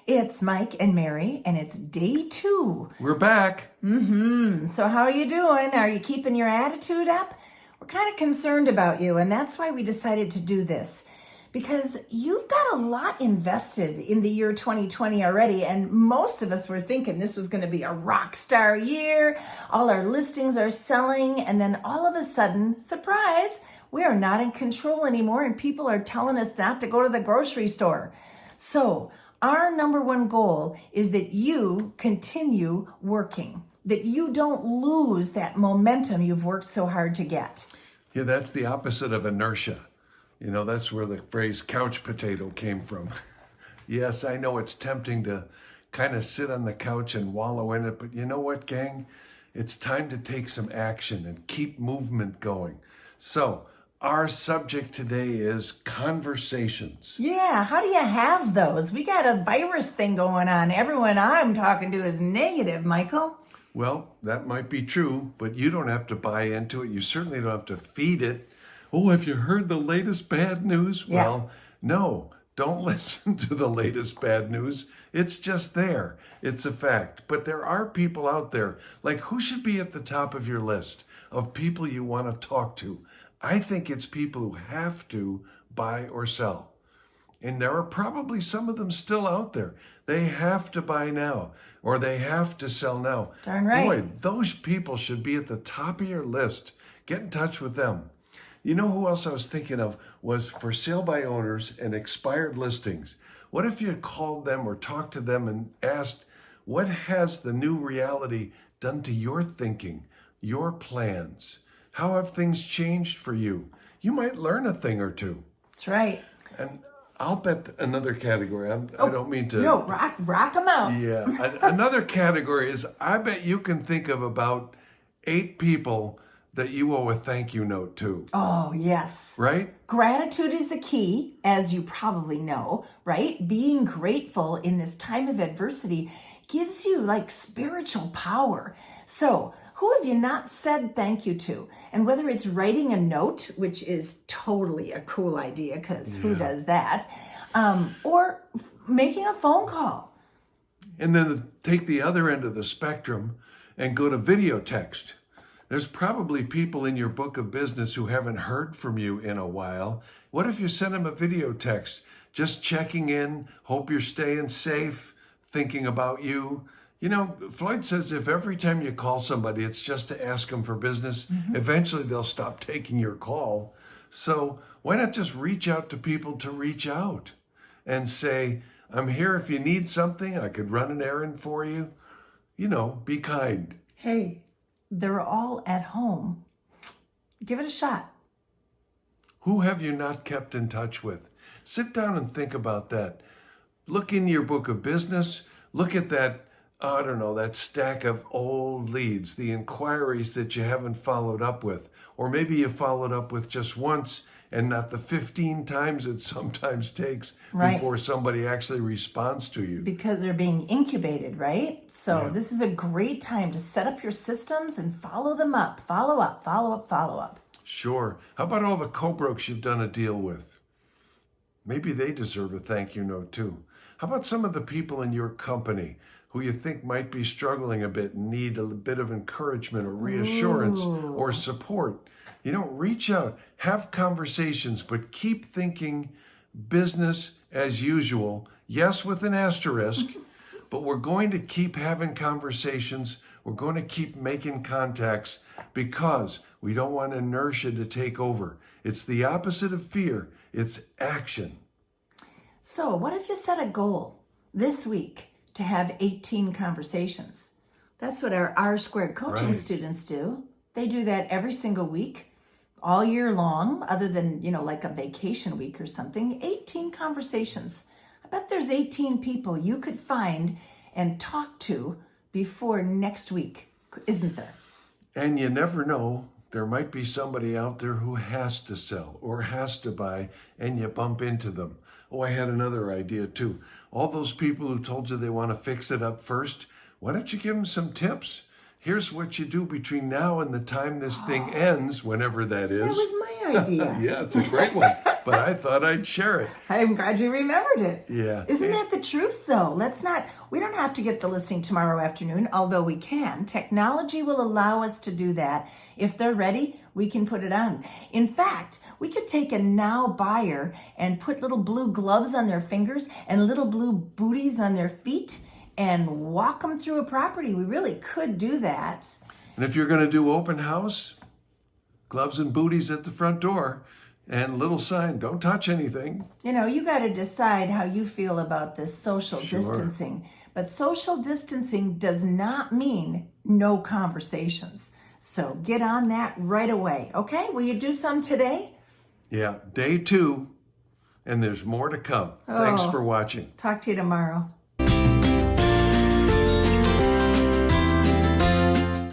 It's Mike and Mary, and it's day 2. We're back. So how are you doing? Are you keeping your attitude up? We're kind of concerned about you, and that's why we decided to do this. Because you've got a lot invested in the year 2020 already, and most of us were thinking this was going to be a rock star year. All our listings are selling, and then all of a sudden, surprise, we are not in control anymore, and people are telling us not to go to the grocery store. So our number one goal is that you continue working, that you don't lose that momentum you've worked so hard to get. Yeah, that's the opposite of inertia. You know, that's where the phrase couch potato came from. Yes, I know it's tempting to kind of sit on the couch and wallow in it, but you know what, gang? It's time to take some action and keep movement going. So, our subject today is conversations. Yeah, how do you have those? We got a virus thing going on. Everyone I'm talking to is negative, Michael. Well, that might be true, but you don't have to buy into it. You certainly don't have to feed it. Oh, have you heard the latest bad news? Yeah. Well, no, don't listen to the latest bad news. It's just there. It's a fact. But there are people out there, like who should be at the top of your list of people you want to talk to? I think it's people who have to buy or sell. And there are probably some of them still out there. They have to buy now or they have to sell now. Darn right. Boy, those people should be at the top of your list. Get in touch with them. You know who else I was thinking of was for sale by owners and expired listings. What if you had called them or talked to them and asked, what has the new reality done to your thinking, your plans? How have things changed for you? You might learn a thing or two. That's right. And I'll bet another category. I don't mean to. No, rock them out. Yeah. Another category is I bet you can think of about 8 people that you owe a thank you note to. Oh, yes. Right? Gratitude is the key, as you probably know, right? Being grateful in this time of adversity gives you like spiritual power. So, who have you not said thank you to? And whether it's writing a note, which is totally a cool idea because who does that? Or making a phone call. And then take the other end of the spectrum and go to video text. There's probably people in your book of business who haven't heard from you in a while. What if you send them a video text, just checking in, hope you're staying safe, thinking about you? You know, Floyd says if every time you call somebody, it's just to ask them for business, eventually they'll stop taking your call. So why not just reach out to people to reach out and say, I'm here if you need something. I could run an errand for you. You know, be kind. Hey, they're all at home. Give it a shot. Who have you not kept in touch with? Sit down and think about that. Look in your book of business. Look at that, I don't know, that stack of old leads, the inquiries that you haven't followed up with. Or maybe you followed up with just once and not the 15 times it sometimes takes before somebody actually responds to you. Because they're being incubated, right? So this is a great time to set up your systems and follow them up. Follow up, follow up, follow up. Sure. How about all the co-brokes you've done a deal with? Maybe they deserve a thank you note too. How about some of the people in your company who you think might be struggling a bit and need a bit of encouragement or reassurance or support? You know, reach out, have conversations, but keep thinking business as usual. Yes, with an asterisk, but we're going to keep having conversations. We're going to keep making contacts because we don't want inertia to take over. It's the opposite of fear. It's action. So what if you set a goal this week to have 18 conversations? That's what our R-squared coaching students do. They do that every single week, all year long, other than, you know, like a vacation week or something. 18 conversations. I bet there's 18 people you could find and talk to before next week, isn't there? And you never know. There might be somebody out there who has to sell or has to buy, and you bump into them. Oh, I had another idea too. All those people who told you they want to fix it up first, why don't you give them some tips? Here's what you do between now and the time this thing ends, whenever that is. That was my idea. Yeah, it's a great one, but I thought I'd share it. I'm glad you remembered it. Yeah. Isn't that the truth, though? We don't have to get the listing tomorrow afternoon, although we can. Technology will allow us to do that. If they're ready, we can put it on. In fact, we could take a now buyer and put little blue gloves on their fingers and little blue booties on their feet and walk them through a property. We really could do that. And if you're going to do open house, gloves and booties at the front door, and little sign, don't touch anything. You got to decide how you feel about this social distancing. But social distancing does not mean no conversations. So get on that right away, okay? Will you do some today? Yeah, day 2, and there's more to come. Thanks for watching. Talk to you tomorrow.